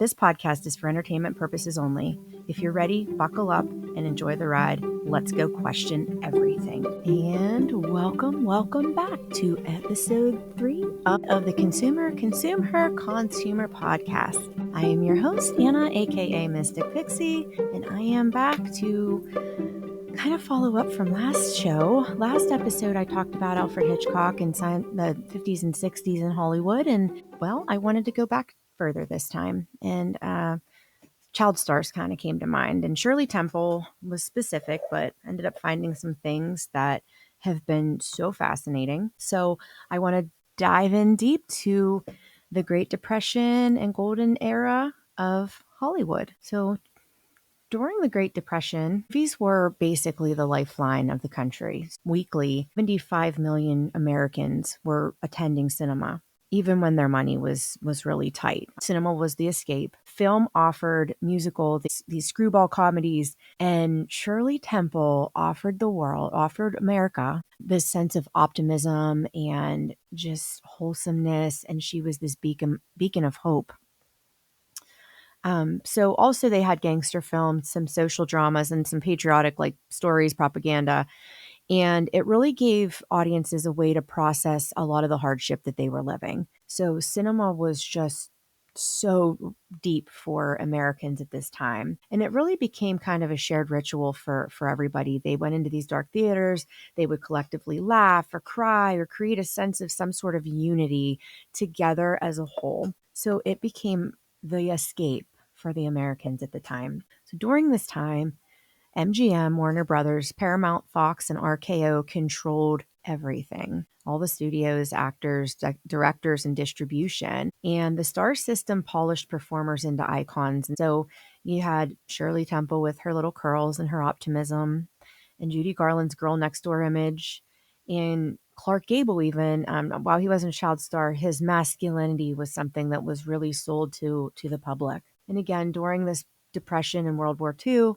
This podcast is for entertainment purposes only. If you're ready, buckle up and enjoy the ride. Let's go question everything. And welcome back to episode 3 of the Consumer Consume Her Consumer podcast. I am your host, Anna, aka Mystic Pixie, and I am back to kind of follow up from last show. Last episode, I talked about Alfred Hitchcock and the 50s and 60s in Hollywood, and well, I wanted to go back further this time, and child stars kind of came to mind, and Shirley Temple was specific, but ended up finding some things that have been so fascinating. So I want to dive in deep to the Great Depression and golden era of Hollywood. So during the Great Depression, movies were basically the lifeline of the country. Weekly, 75 million Americans were attending cinema, even when their money was really tight. Cinema was the escape. Film offered these screwball comedies, and Shirley Temple offered America this sense of optimism and just wholesomeness, and she was this beacon of hope. So also they had gangster films, some social dramas, and some patriotic stories, propaganda. And it really gave audiences a way to process a lot of the hardship that they were living. So cinema was just so deep for Americans at this time. And it really became kind of a shared ritual for everybody. They went into these dark theaters, they would collectively laugh or cry or create a sense of some sort of unity together as a whole. So it became the escape for the Americans at the time. So during this time, MGM, Warner Brothers, Paramount, Fox, and RKO controlled everything. All the studios, actors, directors, and distribution. And the star system polished performers into icons. And so you had Shirley Temple with her little curls and her optimism, and Judy Garland's girl next door image, and Clark Gable even, while he wasn't a child star, his masculinity was something that was really sold to the public. And again, during this Depression and World War II,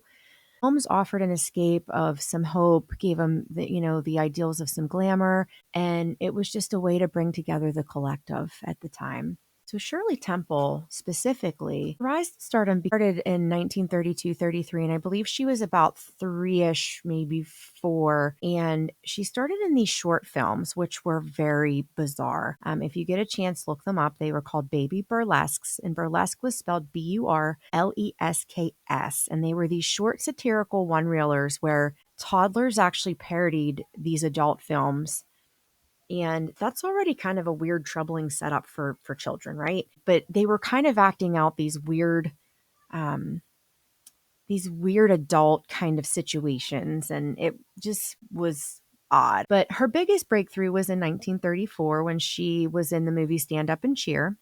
films offered an escape of some hope, gave them the ideals of some glamour, and it was just a way to bring together the collective at the time. So Shirley Temple specifically, rise to stardom started in 1932-33, and I believe she was about 3-ish, maybe 4, and she started in these short films, which were very bizarre. If you get a chance, look them up. They were called baby burlesques, and burlesque was spelled Burlesks, and they were these short satirical one-reelers where toddlers actually parodied these adult films. And that's already kind of a weird, troubling setup for children, right? But they were kind of acting out these weird adult kind of situations, and it just was odd. But her biggest breakthrough was in 1934 when she was in the movie Stand Up and Cheer.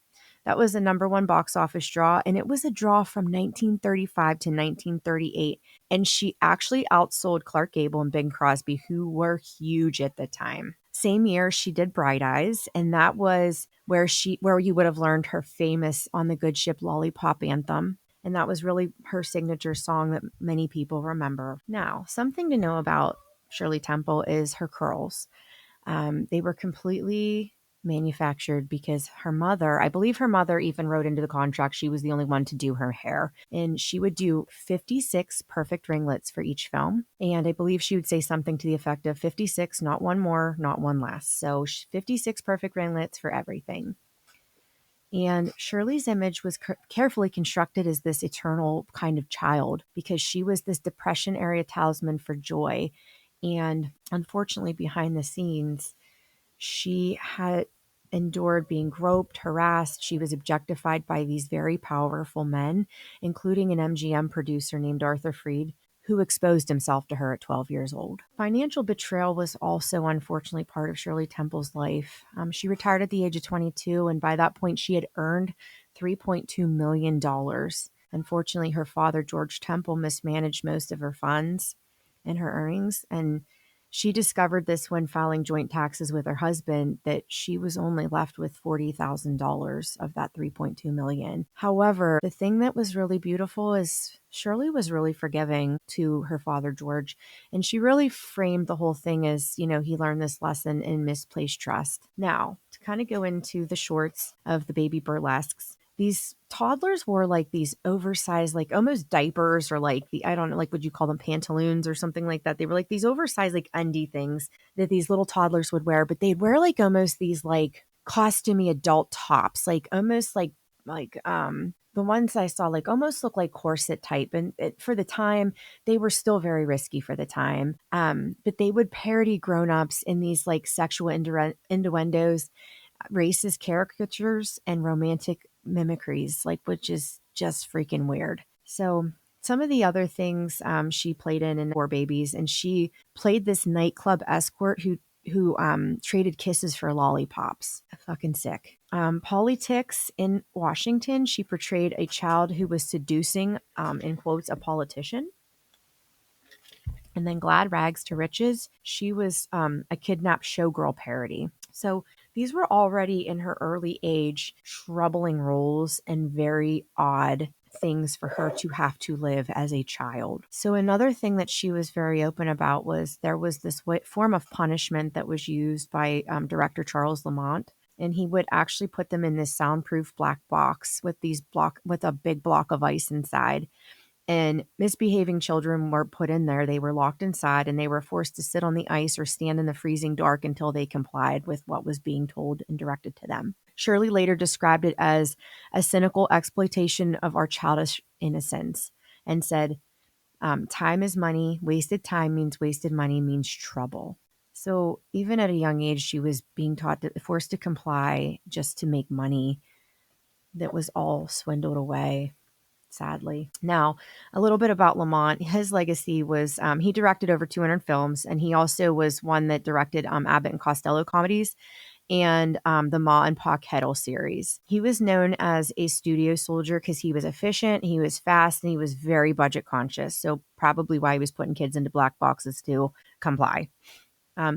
That was a #1 box office draw, and it was a draw from 1935 to 1938. And she actually outsold Clark Gable and Bing Crosby, who were huge at the time. Same year, she did Bright Eyes, and that was where you would have learned her famous On the Good Ship Lollipop anthem. And that was really her signature song that many people remember. Now, something to know about Shirley Temple is her curls. They were completely manufactured because I believe her mother even wrote into the contract she was the only one to do her hair. And she would do 56 perfect ringlets for each film. And I believe she would say something to the effect of 56, not one more, not one less. So 56 perfect ringlets for everything. And Shirley's image was carefully constructed as this eternal kind of child because she was this Depression era talisman for joy. And unfortunately, behind the scenes, she had endured being groped, harassed. She was objectified by these very powerful men, including an MGM producer named Arthur Freed, who exposed himself to her at 12 years old. Financial betrayal was also unfortunately part of Shirley Temple's life. She retired at the age of 22, and by that point she had earned $3.2 million. Unfortunately, her father, George Temple, mismanaged most of her funds and her earnings, and she discovered this when filing joint taxes with her husband, that she was only left with $40,000 of that $3.2 million. However, the thing that was really beautiful is Shirley was really forgiving to her father, George, and she really framed the whole thing as, he learned this lesson in misplaced trust. Now, to kind of go into the shorts of the baby burlesques, these toddlers wore like these oversized, like almost diapers, or like I don't know, like, would you call them pantaloons or something like that? They were like these oversized, like undie things that these little toddlers would wear, but they'd wear like almost these like costumey adult tops, like almost like the ones I saw like almost look like corset type. And for the time, they were still very risky for the time. But they would parody grown-ups in these like sexual innuendos, racist caricatures, and romantic mimicries, like, which is just freaking weird. So some of the other things she played in Four Babies, and she played this nightclub escort who traded kisses for lollipops. Fucking sick. Politics in Washington, she portrayed a child who was seducing, in quotes, a politician. And then Glad Rags to Riches, she was a kidnapped showgirl parody. So these were already in her early age troubling roles and very odd things for her to have to live as a child. So another thing that she was very open about was there was this form of punishment that was used by director Charles Lamont. And he would actually put them in this soundproof black box with with a big block of ice inside, and misbehaving children were put in there. They were locked inside and they were forced to sit on the ice or stand in the freezing dark until they complied with what was being told and directed to them. Shirley later described it as a cynical exploitation of our childish innocence and said, time is money. Wasted time means wasted money means trouble. So even at a young age, she was being forced to comply just to make money that was all swindled away, sadly. Now, a little bit about Lamont. His legacy was he directed over 200 films, and he also was one that directed Abbott and Costello comedies and the Ma and Pa Kettle series. He was known as a studio soldier because he was efficient, he was fast, and he was very budget conscious. So probably why he was putting kids into black boxes to comply.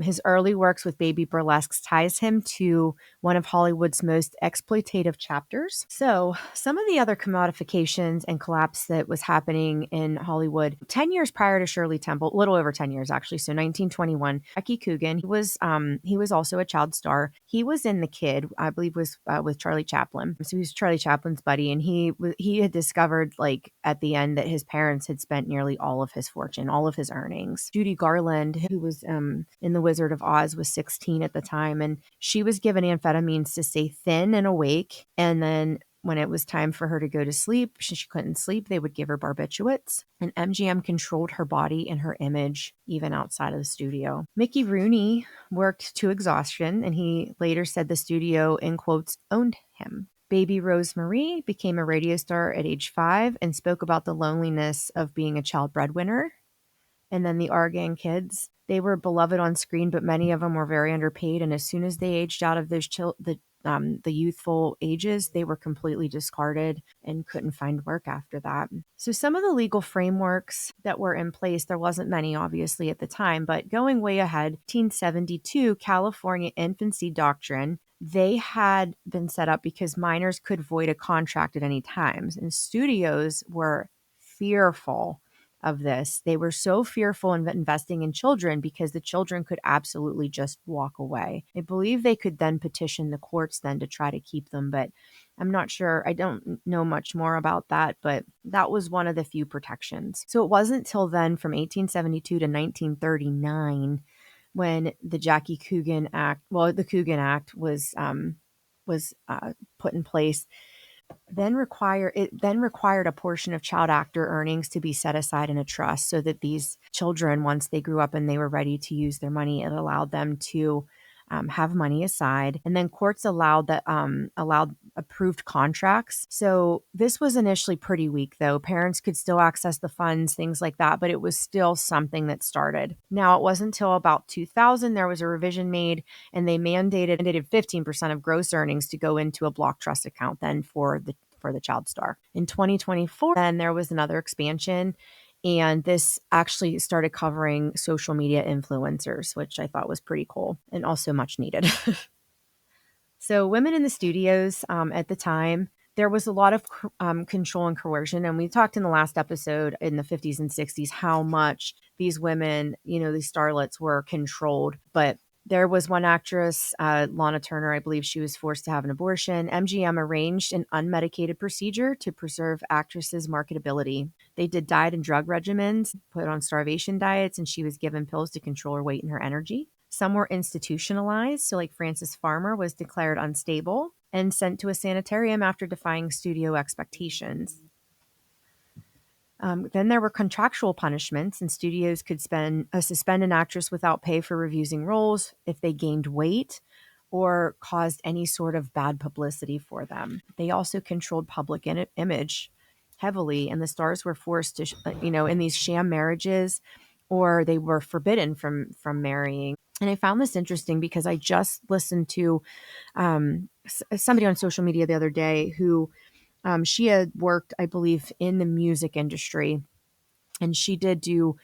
His early works with baby burlesques ties him to one of Hollywood's most exploitative chapters. So some of the other commodifications and collapse that was happening in Hollywood 10 years prior to Shirley Temple, a little over 10 years actually. So 1921, Jackie Coogan, he was also a child star. He was in The Kid, I believe was with Charlie Chaplin. So he was Charlie Chaplin's buddy. And he had discovered like at the end that his parents had spent nearly all of his fortune, all of his earnings. Judy Garland, who was in The Wizard of Oz, was 16 at the time, and she was given amphetamines to stay thin and awake. And then when it was time for her to go to sleep, she couldn't sleep, they would give her barbiturates. And MGM controlled her body and her image, even outside of the studio. Mickey Rooney worked to exhaustion, and he later said the studio, in quotes, owned him. Baby Rose Marie became a radio star at age 5 and spoke about the loneliness of being a child breadwinner. And then the Our Gang Kids, they were beloved on screen, but many of them were very underpaid. And as soon as they aged out of those the youthful ages, they were completely discarded and couldn't find work after that. So some of the legal frameworks that were in place, there wasn't many obviously at the time, but going way ahead, 1872, California Infancy Doctrine, they had been set up because minors could void a contract at any time. And studios were fearful of this. They were so fearful of investing in children because the children could absolutely just walk away. I believe they could then petition the courts then to try to keep them, but I'm not sure. I don't know much more about that, but that was one of the few protections. So it wasn't till then, from 1872 to 1939, when the Coogan Act was put in place, then required a portion of child actor earnings to be set aside in a trust, so that these children, once they grew up and they were ready to use their money, it allowed them to have money aside. And then courts allowed approved contracts. So this was initially pretty weak, though. Parents could still access the funds, things like that, but it was still something that started. Now, it wasn't until about 2000 there was a revision made, and they mandated 15% of gross earnings to go into a block trust account then for the child star. In 2024, then there was another expansion, and this actually started covering social media influencers, which I thought was pretty cool and also much needed. So women in the studios at the time, there was a lot of control and coercion. And we talked in the last episode in the 50s and 60s how much these women, these starlets, were controlled. But There was one actress, Lana Turner, I believe she was forced to have an abortion. MGM arranged an unmedicated procedure to preserve actresses' marketability. They did diet and drug regimens, put on starvation diets, and she was given pills to control her weight and her energy. Some were institutionalized. So, like Frances Farmer was declared unstable and sent to a sanitarium after defying studio expectations. Then there were contractual punishments, and studios could suspend an actress without pay for refusing roles if they gained weight or caused any sort of bad publicity for them. They also controlled public image heavily, and the stars were forced to, in these sham marriages, or they were forbidden from marrying. And I found this interesting because I just listened to somebody on social media the other day who she had worked, I believe, in the music industry, and she did do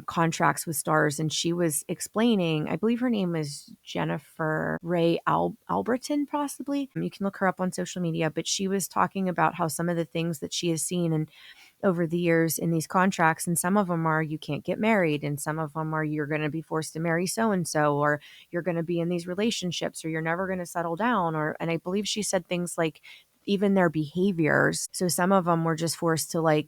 contracts with stars. And she was explaining, I believe her name is Jennifer Ray Alberton, possibly. You can look her up on social media, but she was talking about how some of the things that she has seen and over the years in these contracts, and some of them are you can't get married, and some of them are you're going to be forced to marry so and so, or you're going to be in these relationships, or you're never going to settle down, or and I believe she said things like even their behaviors. So some of them were just forced to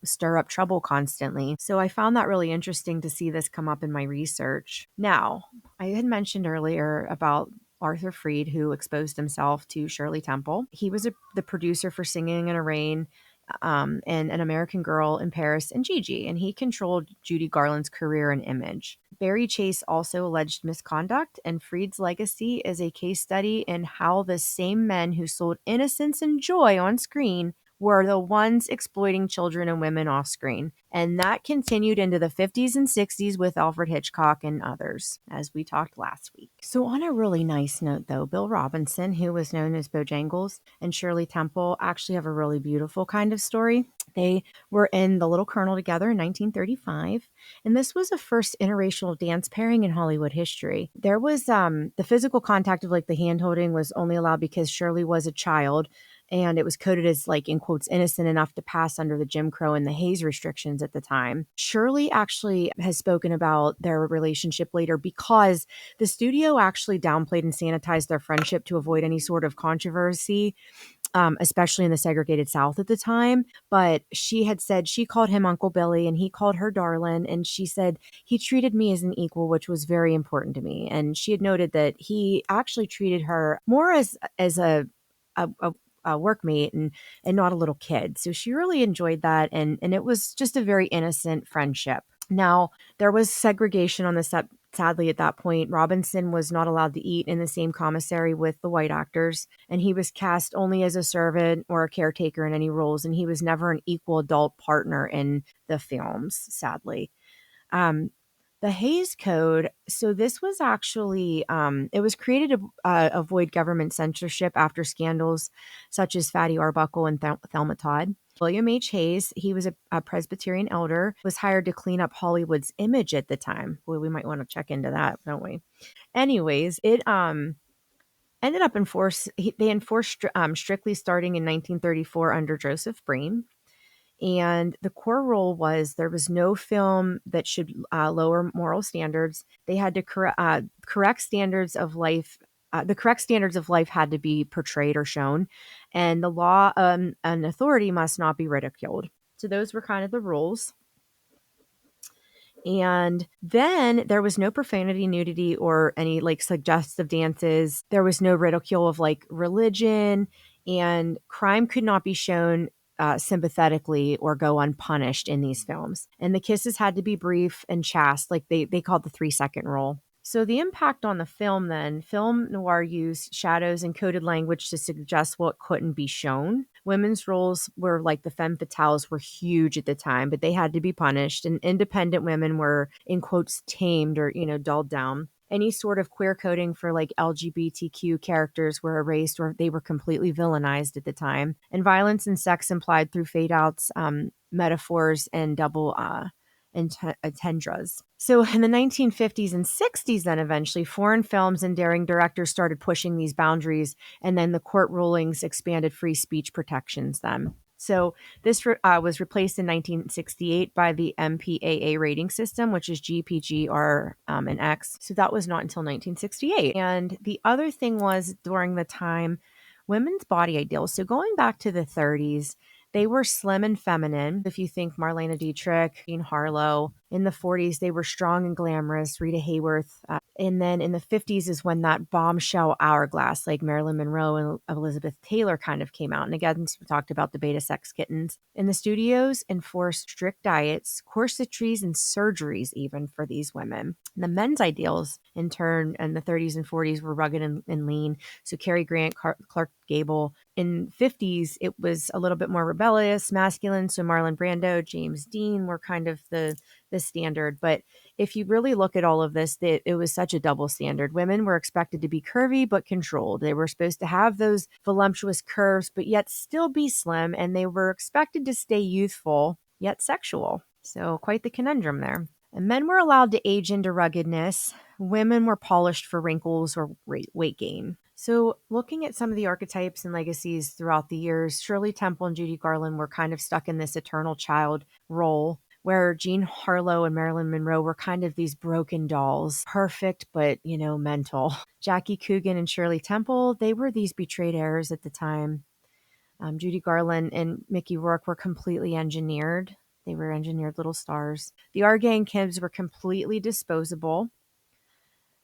stir up trouble constantly. So I found that really interesting to see this come up in my research. Now, I had mentioned earlier about Arthur Freed, who exposed himself to Shirley Temple. He was the producer for Singing in a Rain, and An American Girl in Paris, and Gigi, and he controlled Judy Garland's career and image. Barry Chase also alleged misconduct, and Freed's legacy is a case study in how the same men who sold innocence and joy on screen were the ones exploiting children and women off screen. And that continued into the 50s and 60s with Alfred Hitchcock and others, as we talked last week. So on a really nice note, though, Bill Robinson, who was known as Bojangles, and Shirley Temple actually have a really beautiful kind of story. They were in The Little Colonel together in 1935, and this was the first interracial dance pairing in Hollywood history. There was the physical contact of like the hand holding was only allowed because Shirley was a child, and it was coded as like, in quotes, innocent enough to pass under the Jim Crow and the Hayes restrictions at the time. Shirley actually has spoken about their relationship later because the studio actually downplayed and sanitized their friendship to avoid any sort of controversy, especially in the segregated South at the time. But she had said she called him Uncle Billy and he called her darling. And she said he treated me as an equal, which was very important to me. And she had noted that he actually treated her more as a workmate and not a little kid. So she really enjoyed that. And it was just a very innocent friendship. Now, there was segregation on the set. Sadly, at that point, Robinson was not allowed to eat in the same commissary with the white actors, and he was cast only as a servant or a caretaker in any roles, and he was never an equal adult partner in the films, sadly. Um, the Hays Code, so this was actually, it was created to avoid government censorship after scandals such as Fatty Arbuckle and Thelma Todd. William H. Hayes, he was a Presbyterian elder, was hired to clean up Hollywood's image at the time. Well, we might want to check into that, don't we? Anyways, it ended up they enforced strictly starting in 1934 under Joseph Breen. And the core rule was there was no film that should lower moral standards. They had to correct standards of life. The correct standards of life had to be portrayed or shown, and the law and authority must not be ridiculed. So those were kind of the rules. And then there was no profanity, nudity, or any like suggestive dances. There was no ridicule of like religion, and crime could not be shown sympathetically or go unpunished in these films. And the kisses had to be brief and chaste, like they called the 3-second rule. So the impact on the film then, film noir used shadows and coded language to suggest what couldn't be shown. Women's roles were like the femme fatales were huge at the time, but they had to be punished. And independent women were, in quotes, tamed or, dulled down. Any sort of queer coding for like LGBTQ characters were erased or they were completely villainized at the time. And violence and sex implied through fade outs, metaphors, and double entendres. So in the 1950s and 60s, then eventually foreign films and daring directors started pushing these boundaries, and then the court rulings expanded free speech protections then. So this was replaced in 1968 by the MPAA rating system, which is GPGR and X. So that was not until 1968. And the other thing was during the time, women's body ideals. So going back to the 30s, they were slim and feminine. If you think Marlene Dietrich, Jean Harlow, in the 40s, they were strong and glamorous. Rita Hayworth. And then in the 50s is when that bombshell hourglass, like Marilyn Monroe and Elizabeth Taylor, kind of came out. And again, we talked about the beta sex kittens. And the studios enforced strict diets, corsetries, and surgeries even for these women. And the men's ideals, in turn, in the 30s and 40s were rugged and lean. So Cary Grant, Clark Gable. In 50s, it was a little bit more rebellious, masculine. So Marlon Brando, James Dean were kind of the standard. But if you really look at all of this, it was such a double standard. Women were expected to be curvy but controlled. They were supposed to have those voluptuous curves, but yet still be slim. And they were expected to stay youthful, yet sexual. So quite the conundrum there. And men were allowed to age into ruggedness. Women were polished for wrinkles or weight gain. So looking at some of the archetypes and legacies throughout the years, Shirley Temple and Judy Garland were kind of stuck in this eternal child role, where Jean Harlow and Marilyn Monroe were kind of these broken dolls, perfect, but, mental. Jackie Coogan and Shirley Temple, they were these betrayed heirs at the time. Judy Garland and Mickey Rourke were completely engineered. They were engineered little stars. The Argang Kims were completely disposable.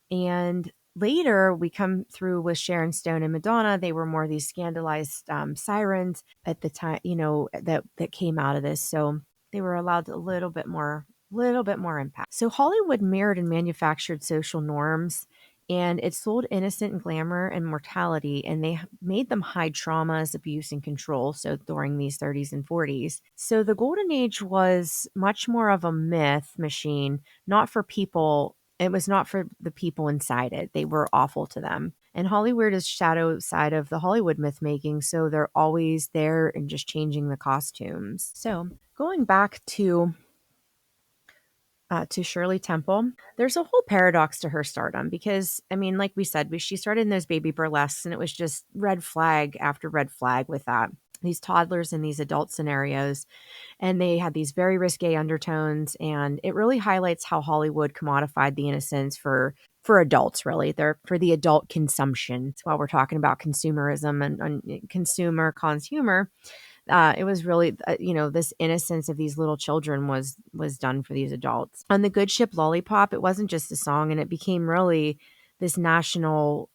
And later we come through with Sharon Stone and Madonna. They were more these scandalized sirens at the time, that came out of this. So they were allowed a little bit more impact. So Hollywood mirrored and manufactured social norms, and it sold innocent and glamour and mortality, and they made them hide traumas, abuse, and control. So during these 30s and 40s. So the golden age was much more of a myth machine, not for people. It was not for the people inside it. They were awful to them. And Hollywood is shadow side of the Hollywood myth making. So they're always there and just changing the costumes. So going back to Shirley Temple, there's a whole paradox to her stardom because, I mean, like we said, she started in those baby burlesques and it was just red flag after red flag with that. These toddlers in these adult scenarios, and they had these very risque undertones, and it really highlights how Hollywood commodified the innocence for adults, really. They're for the adult consumption. That's why we're talking about consumerism and consumer consumer. It was really, this innocence of these little children was done for these adults. On the Good Ship Lollipop, it wasn't just a song, and it became really this national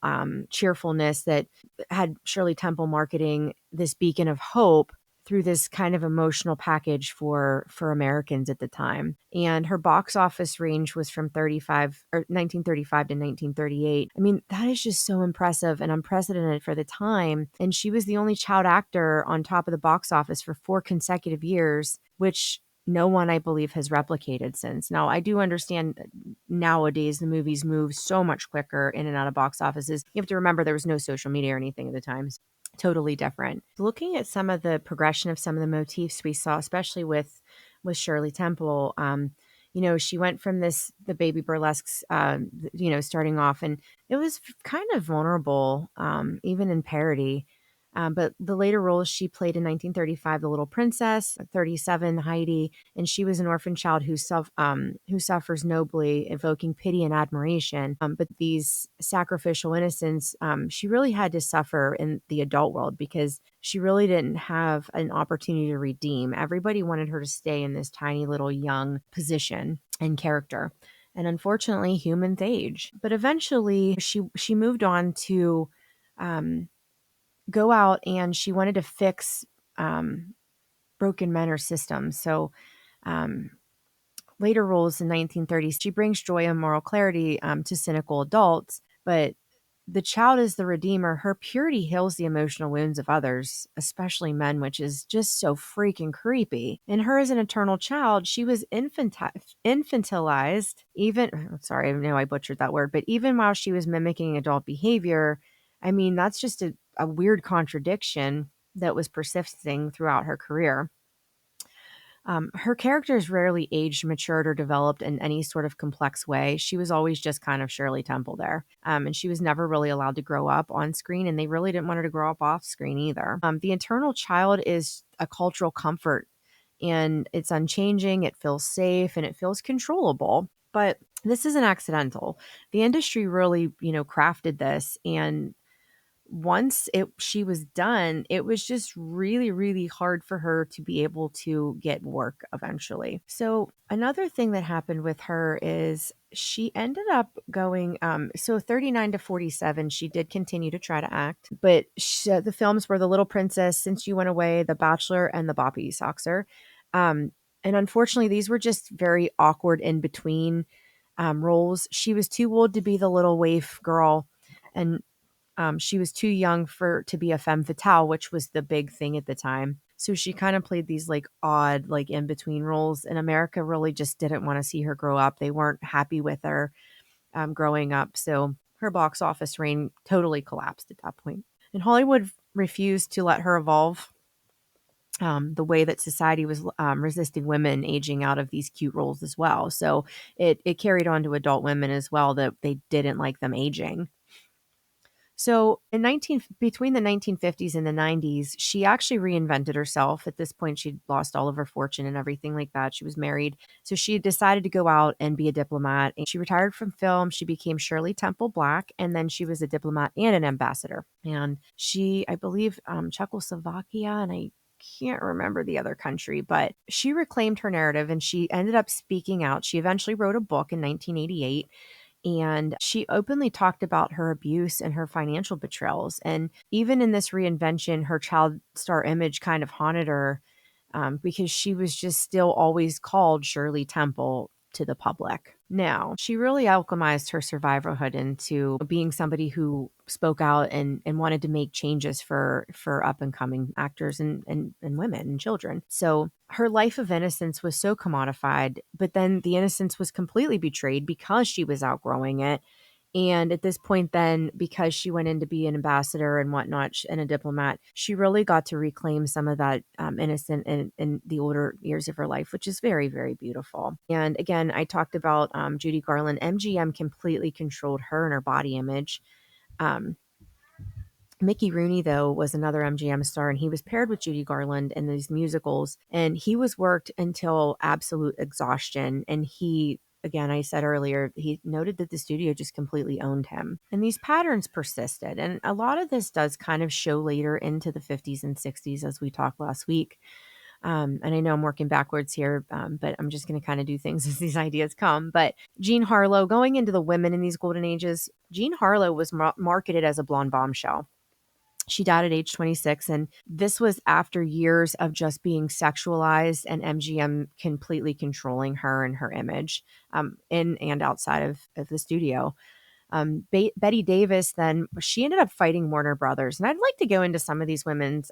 cheerfulness that had Shirley Temple marketing this beacon of hope through this kind of emotional package for Americans at the time. And her box office range was from 1935 to 1938. I mean, that is just so impressive and unprecedented for the time. And she was the only child actor on top of the box office for 4 consecutive years, which no one, I believe, has replicated since. Now, I do understand nowadays the movies move so much quicker in and out of box offices. You have to remember there was no social media or anything at the time. Totally different. Looking at some of the progression of some of the motifs we saw, especially with Shirley Temple, she went from the baby burlesques, starting off, and it was kind of vulnerable, even in parody. But the later roles she played in 1935, The Little Princess, 37, Heidi, and she was an orphan child who suffers nobly, evoking pity and admiration. But these sacrificial innocents, she really had to suffer in the adult world because she really didn't have an opportunity to redeem. Everybody wanted her to stay in this tiny little young position and character. And unfortunately, humans age. But eventually, she moved on to go out, and she wanted to fix broken men or systems. So later roles in 1930s, she brings joy and moral clarity to cynical adults, but the child is the redeemer. Her purity heals the emotional wounds of others, especially men, which is just so freaking creepy. And her as an eternal child, she was infantilized, even, sorry, I know I butchered that word, but even while she was mimicking adult behavior. I mean, that's just a weird contradiction that was persisting throughout her career. Her characters rarely aged, matured, or developed in any sort of complex way. She was always just kind of Shirley Temple there. And she was never really allowed to grow up on screen, and they really didn't want her to grow up off screen either. The internal child is a cultural comfort, and it's unchanging, it feels safe, and it feels controllable. But this isn't accidental. The industry really, crafted this, and once she was done, it was just really, really hard for her to be able to get work eventually. So another thing that happened with her is she ended up going, so 39 to 47, she did continue to try to act, but the films were The Little Princess, Since You Went Away, The Bachelor, and The Boppy Soxer. And unfortunately, these were just very awkward in between roles. She was too old to be the little waif girl, and she was too young to be a femme fatale, which was the big thing at the time. So she kind of played these like odd, like in between roles. And America really just didn't want to see her grow up. They weren't happy with her growing up. So her box office reign totally collapsed at that point. And Hollywood refused to let her evolve the way that society was resisting women aging out of these cute roles as well. So it carried on to adult women as well, that they didn't like them aging. So between the 1950s and the 90s, she actually reinvented herself. At this point, she'd lost all of her fortune and everything like that. She was married. So she decided to go out and be a diplomat. And she retired from film. She became Shirley Temple Black, and then she was a diplomat and an ambassador. And she, I believe, Czechoslovakia, and I can't remember the other country, but she reclaimed her narrative and she ended up speaking out. She eventually wrote a book in 1988, and she openly talked about her abuse and her financial betrayals. And even in this reinvention, her child star image kind of haunted her, because she was just still always called Shirley Temple to the public. Now, she really alchemized her survivorhood into being somebody who spoke out and wanted to make changes for up and coming actors and women and children. So her life of innocence was so commodified, but then the innocence was completely betrayed because she was outgrowing it. And at this point, then, because she went in to be an ambassador and whatnot and a diplomat, she really got to reclaim some of that innocent in the older years of her life, which is very, very beautiful. And again, I talked about Judy Garland. MGM completely controlled her and her body image. Um, Mickey Rooney, though, was another MGM star, and he was paired with Judy Garland in these musicals, and he was worked until absolute exhaustion. And he, again, I said earlier, he noted that the studio just completely owned him. And these patterns persisted. And a lot of this does kind of show later into the 50s and 60s, as we talked last week. And I know I'm working backwards here, but I'm just going to kind of do things as these ideas come. But Jean Harlow, going into the women in these golden ages, Jean Harlow was marketed as a blonde bombshell. She died at age 26, and this was after years of just being sexualized and MGM completely controlling her and her image, in and outside of the studio. Betty Davis, then she ended up fighting Warner Brothers. And I'd like to go into some of these women's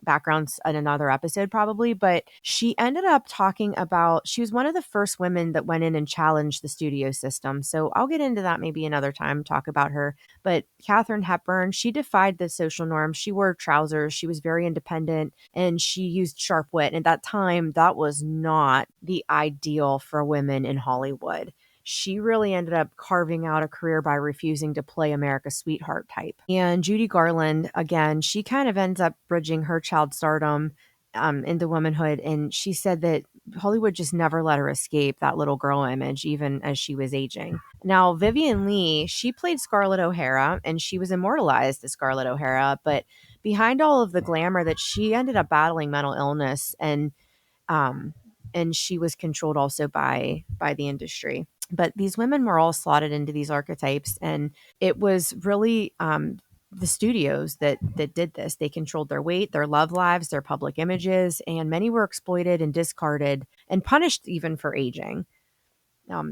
backgrounds in another episode probably, but she ended up talking about, she was one of the first women that went in and challenged the studio system. So I'll get into that maybe another time, talk about her. But Katharine Hepburn, she defied the social norms. She wore trousers. She was very independent, and she used sharp wit. And at that time, that was not the ideal for women in Hollywood. She really ended up carving out a career by refusing to play America's sweetheart type. And Judy Garland, again, she kind of ends up bridging her child stardom into womanhood. And she said that Hollywood just never let her escape that little girl image, even as she was aging. Now, Vivian Leigh, she played Scarlett O'Hara, and she was immortalized as Scarlett O'Hara. But behind all of the glamour, that she ended up battling mental illness, um, and she was controlled also by the industry. But these women were all slotted into these archetypes, and it was really the studios that did this. They controlled their weight, their love lives, their public images, and many were exploited and discarded and punished even for aging.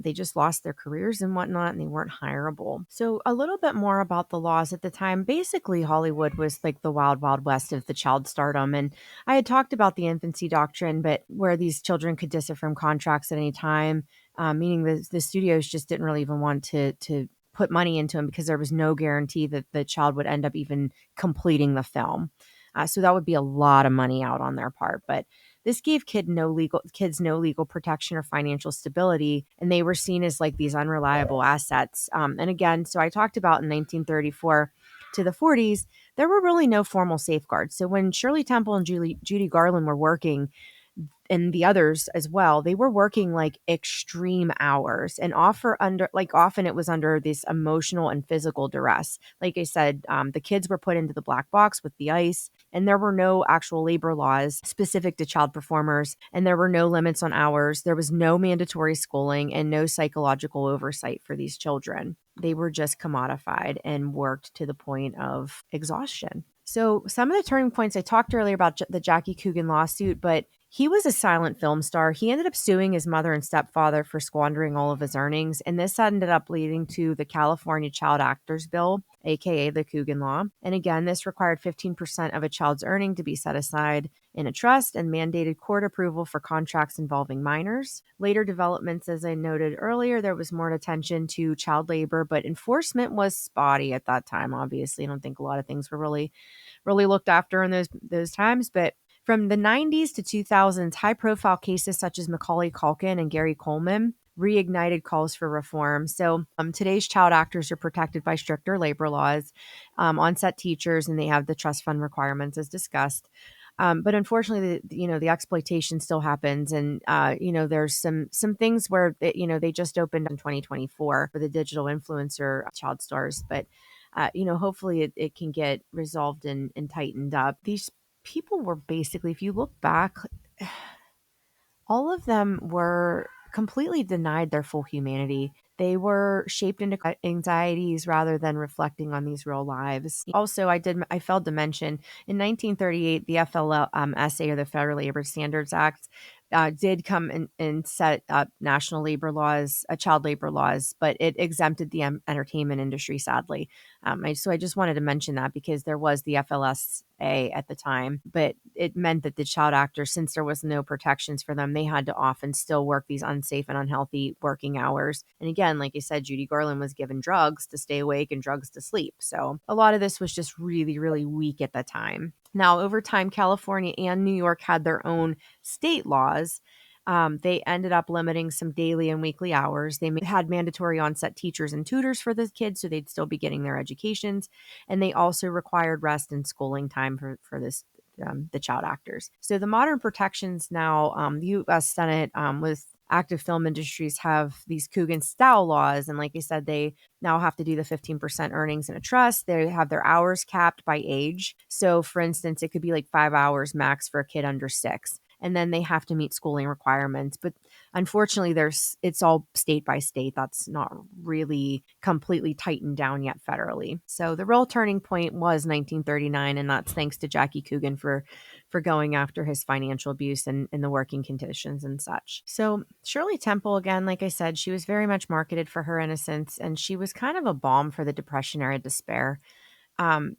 They just lost their careers and whatnot, and they weren't hireable. So a little bit more about the laws at the time. Basically, Hollywood was like the wild, wild west of the child stardom. And I had talked about the infancy doctrine, but where these children could disser from contracts at any time, meaning the studios just didn't really even want to put money into them, because there was no guarantee that the child would end up even completing the film. So that would be a lot of money out on their part. But This gave kids no legal protection or financial stability, and they were seen as like these unreliable assets. And again, so I talked about in 1934 to the 40s, there were really no formal safeguards. So when Shirley Temple and Judy Garland were working, and the others as well, they were working like extreme hours and often it was under this emotional and physical duress. Like I said, the kids were put into the black box with the ice, and there were no actual labor laws specific to child performers, and there were no limits on hours. There was no mandatory schooling and no psychological oversight for these children. They were just commodified and worked to the point of exhaustion. So some of the turning points, I talked earlier about the Jackie Coogan lawsuit, but he was a silent film star. He ended up suing his mother and stepfather for squandering all of his earnings, and this ended up leading to the California Child Actors Bill, aka the Coogan Law. And again, this required 15% of a child's earning to be set aside in a trust and mandated court approval for contracts involving minors. Later developments, as I noted earlier, there was more attention to child labor, but enforcement was spotty at that time. Obviously, I don't think a lot of things were really looked after in those times. But from the 90s to 2000s, high-profile cases such as Macaulay Culkin and Gary Coleman reignited calls for reform. So today's child actors are protected by stricter labor laws, on-set teachers, and they have the trust fund requirements as discussed. But unfortunately, the exploitation still happens, and there's some things where they just opened in 2024 for the digital influencer child stars, but hopefully it can get resolved and tightened up. These people were basically, if you look back, all of them were completely denied their full humanity. They were shaped into anxieties rather than reflecting on these real lives. Also, I failed to mention in 1938, the FLSA, or the Federal Labor Standards Act, did come and set up national labor laws, child labor laws, but it exempted the entertainment industry, sadly. So I just wanted to mention that because there was the FLSA at the time, but it meant that the child actors, since there was no protections for them, they had to often still work these unsafe and unhealthy working hours. And again, like you said, Judy Garland was given drugs to stay awake and drugs to sleep. So a lot of this was just really, really weak at the time. Now, over time, California and New York had their own state laws. They ended up limiting some daily and weekly hours. They had mandatory on-set teachers and tutors for the kids, so they'd still be getting their educations. And they also required rest and schooling time for the child actors. So the modern protections now, the U.S. Senate with active film industries have these Coogan style laws. And like I said, they now have to do the 15% earnings in a trust. They have their hours capped by age. So for instance, it could be like 5 hours max for a kid under 6. And then they have to meet schooling requirements. But unfortunately, it's all state by state. That's not really completely tightened down yet federally. So the real turning point was 1939, and that's thanks to Jackie Coogan for going after his financial abuse and the working conditions and such. So Shirley Temple, again, like I said, she was very much marketed for her innocence, and she was kind of a balm for the Depression era despair.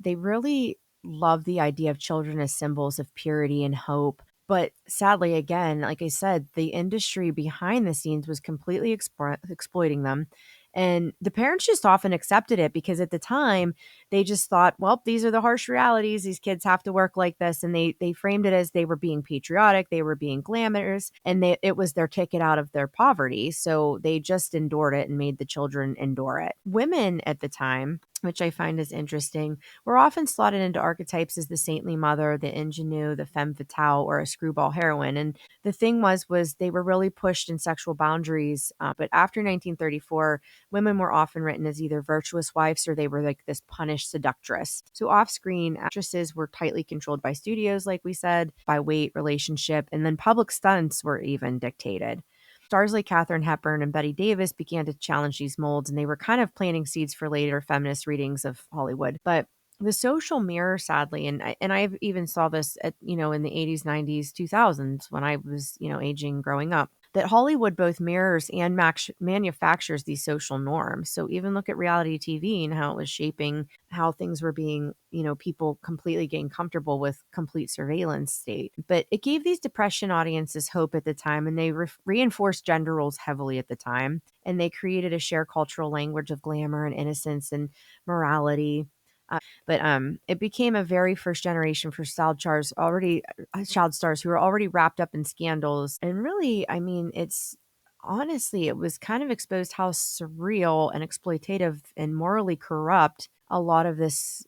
They really love the idea of children as symbols of purity and hope. But sadly, again, like I said, the industry behind the scenes was completely exploiting them. And the parents just often accepted it because at the time they just thought, well, these are the harsh realities. These kids have to work like this. And they framed it as they were being patriotic, they were being glamorous, and it was their ticket out of their poverty. So they just endured it and made the children endure it. Women at the time, which I find is interesting, were often slotted into archetypes as the saintly mother, the ingenue, the femme fatale, or a screwball heroine. And the thing was they were really pushed in sexual boundaries. But after 1934, women were often written as either virtuous wives or they were like this punished seductress. So off-screen, actresses were tightly controlled by studios, like we said, by weight, relationship, and then public stunts were even dictated. Stars like Katharine Hepburn and Bette Davis began to challenge these molds, and they were kind of planting seeds for later feminist readings of Hollywood. But the social mirror, sadly, and I even saw this at in the 80s, 90s, 2000s when I was aging, growing up, that Hollywood both mirrors and manufactures these social norms. So even look at reality TV and how it was shaping how things were being, people completely getting comfortable with complete surveillance state. But it gave these depression audiences hope at the time, and they reinforced gender roles heavily at the time. And they created a shared cultural language of glamour and innocence and morality. But it became a very first generation for child stars who were already wrapped up in scandals. And really, I mean, it's honestly, it was kind of exposed how surreal and exploitative and morally corrupt a lot of this,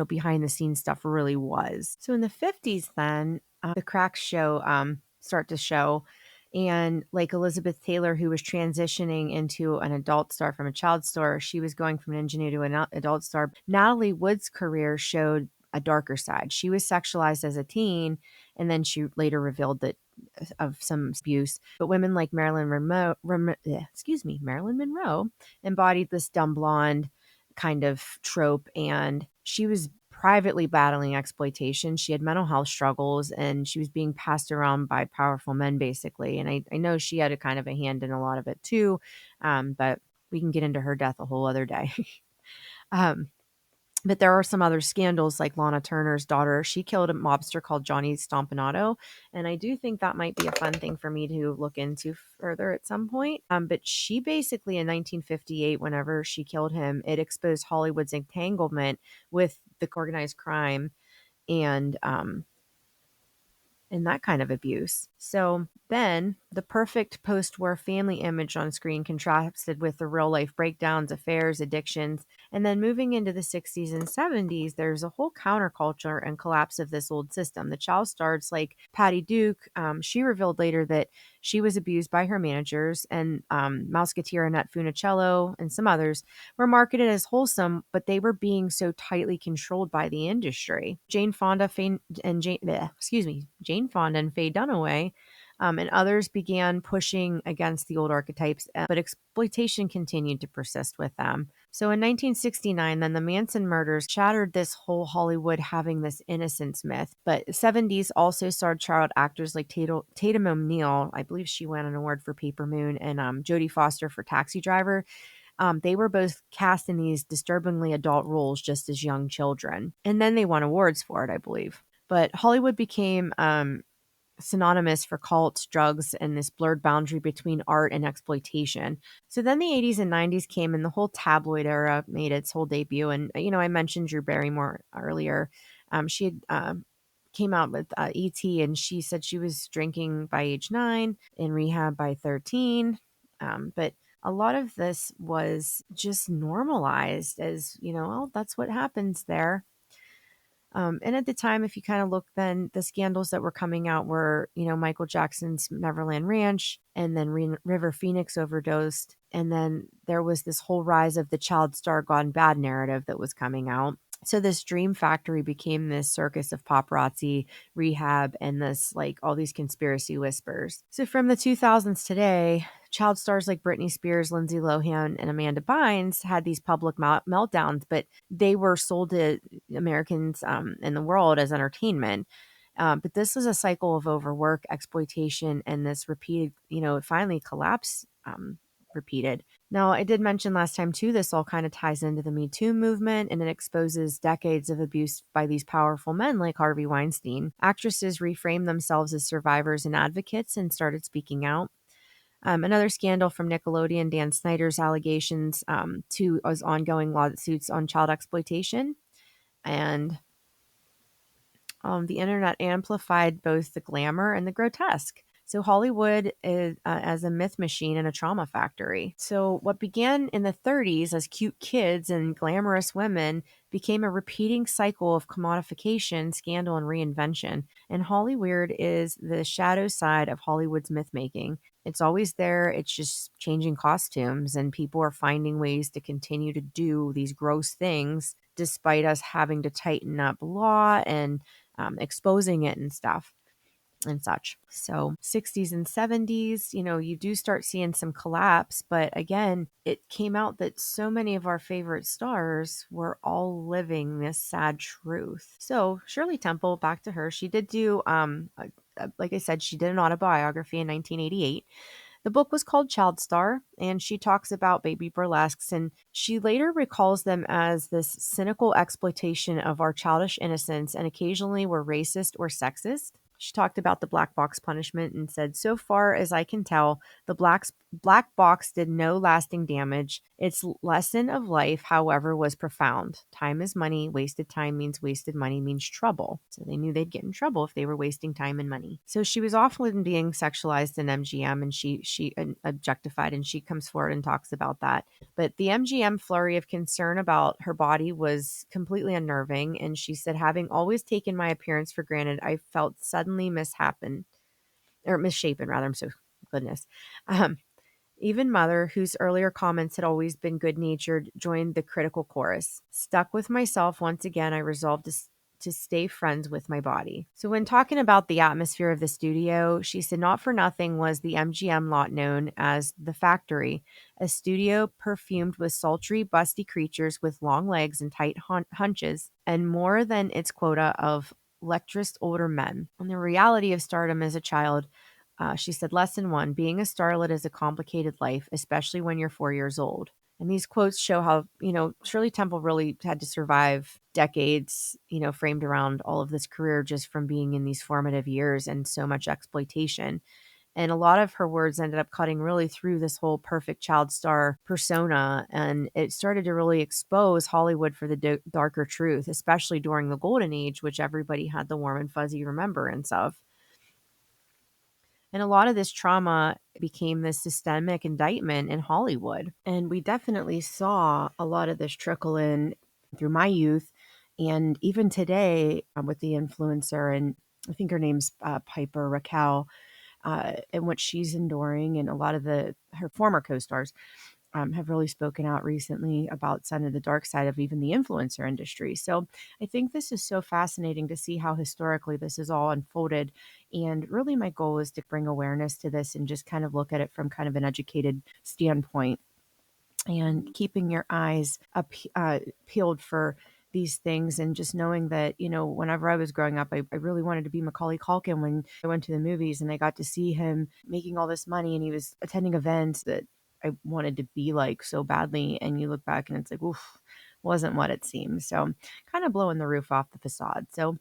behind the scenes stuff really was. So in the 50s, then the cracks start to show. And like Elizabeth Taylor, who was transitioning into an adult star from a child star, she was going from an ingenue to an adult star. Natalie Wood's career showed a darker side. She was sexualized as a teen, and then she later revealed that of some abuse. But women like Marilyn Monroe embodied this dumb blonde kind of trope, and she was privately battling exploitation. She had mental health struggles, and she was being passed around by powerful men, basically. And I know she had a kind of a hand in a lot of it too, but we can get into her death a whole other day. um, but there are some other scandals like Lana Turner's daughter. She killed a mobster called Johnny Stompanato. And I do think that might be a fun thing for me to look into further at some point. But she basically in 1958, whenever she killed him, it exposed Hollywood's entanglement with the organized crime and that kind of abuse. So then the perfect post-war family image on screen contrasted with the real life breakdowns, affairs, addictions. And then moving into the 60s and 70s, there's a whole counterculture and collapse of this old system. The child stars like Patty Duke, she revealed later that she was abused by her managers, and Mouseketeer Annette Funicello and some others were marketed as wholesome, but they were being so tightly controlled by the industry. Jane Fonda and Faye Dunaway, and others began pushing against the old archetypes, but exploitation continued to persist with them. So in 1969, then the Manson murders shattered this whole Hollywood having this innocence myth. But 70s also saw child actors like Tatum O'Neal. I believe she won an award for Paper Moon, and Jodie Foster for Taxi Driver. They were both cast in these disturbingly adult roles just as young children. And then they won awards for it, I believe. But Hollywood became synonymous for cults, drugs, and this blurred boundary between art and exploitation. So then the 80s and 90s came, and the whole tabloid era made its whole debut. And, I mentioned Drew Barrymore earlier. She had came out with E.T., and she said she was drinking by age 9, in rehab by 13. But a lot of this was just normalized as, oh, that's what happens there. And at the time, if you kind of look, then the scandals that were coming out were, Michael Jackson's Neverland Ranch, and then River Phoenix overdosed. And then there was this whole rise of the child star gone bad narrative that was coming out. So this dream factory became this circus of paparazzi, rehab, and this like all these conspiracy whispers. So from the 2000s today, child stars like Britney Spears, Lindsay Lohan, and Amanda Bynes had these public meltdowns, but they were sold to Americans in the world as entertainment. But this is a cycle of overwork, exploitation, and this repeated, it finally collapsed, repeated. Now, I did mention last time too, this all kind of ties into the Me Too movement, and it exposes decades of abuse by these powerful men like Harvey Weinstein. Actresses reframed themselves as survivors and advocates and started speaking out. Another scandal from Nickelodeon, Dan Snyder's allegations to his ongoing lawsuits on child exploitation. And the internet amplified both the glamour and the grotesque. So Hollywood is as a myth machine and a trauma factory. So what began in the 30s as cute kids and glamorous women became a repeating cycle of commodification, scandal, and reinvention. And Hollyweird is the shadow side of Hollywood's myth making. It's always there. It's just changing costumes, and people are finding ways to continue to do these gross things despite us having to tighten up law and exposing it and stuff and such. So 60s and 70s, you do start seeing some collapse, but again, it came out that so many of our favorite stars were all living this sad truth. So Shirley Temple, back to her, she did do, like I said, she did an autobiography in 1988. The book was called Child Star, and she talks about baby burlesques, and she later recalls them as this cynical exploitation of our childish innocence, and occasionally were racist or sexist. She talked about the black box punishment and said, so far as I can tell, the black box did no lasting damage. Its lesson of life, however, was profound. Time is money. Wasted time means wasted money means trouble. So they knew they'd get in trouble if they were wasting time and money. So she was often being sexualized in MGM, and she objectified, and she comes forward and talks about that. But the MGM flurry of concern about her body was completely unnerving. And she said, having always taken my appearance for granted, I felt suddenly misshapen or misshapen rather. I'm so goodness. Um, Even Mother, whose earlier comments had always been good natured, joined the critical chorus. Stuck with myself once again, I resolved to stay friends with my body. So, when talking about the atmosphere of the studio, she said, not for nothing was the MGM lot known as the Factory, a studio perfumed with sultry, busty creatures with long legs and tight hunches, and more than its quota of lecherous older men. And the reality of stardom as a child, she said, lesson one, being a starlet is a complicated life, especially when you're 4 years old. And these quotes show how, Shirley Temple really had to survive decades, framed around all of this career just from being in these formative years and so much exploitation. And a lot of her words ended up cutting really through this whole perfect child star persona. And it started to really expose Hollywood for the darker truth, especially during the golden age, which everybody had the warm and fuzzy remembrance of. And a lot of this trauma became this systemic indictment in Hollywood. And we definitely saw a lot of this trickle in through my youth. And even today, with the influencer, and I think her name's Piper Raquel, and what she's enduring, and a lot of her former co-stars have really spoken out recently about some of the dark side of even the influencer industry. So I think this is so fascinating to see how historically this is all unfolded. And really, my goal is to bring awareness to this and just kind of look at it from kind of an educated standpoint, and keeping your eyes peeled for these things, and just knowing that, whenever I was growing up, I really wanted to be Macaulay Culkin when I went to the movies and I got to see him making all this money and he was attending events that I wanted to be like so badly. And you look back and it's like, oof, wasn't what it seems. So kind of blowing the roof off the facade. So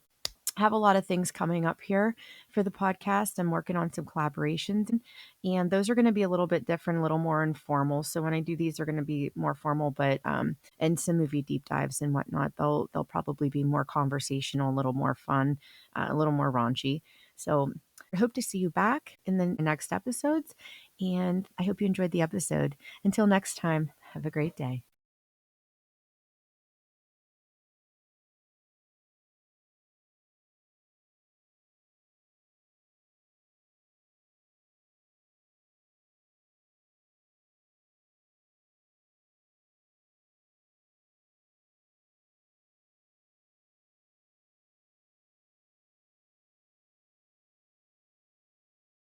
have a lot of things coming up here for the podcast. I'm working on some collaborations, and those are going to be a little bit different, a little more informal. So when I do these, they're going to be more formal, but and some movie deep dives and whatnot. They'll probably be more conversational, a little more fun, a little more raunchy. So I hope to see you back in the next episodes, and I hope you enjoyed the episode. Until next time, have a great day.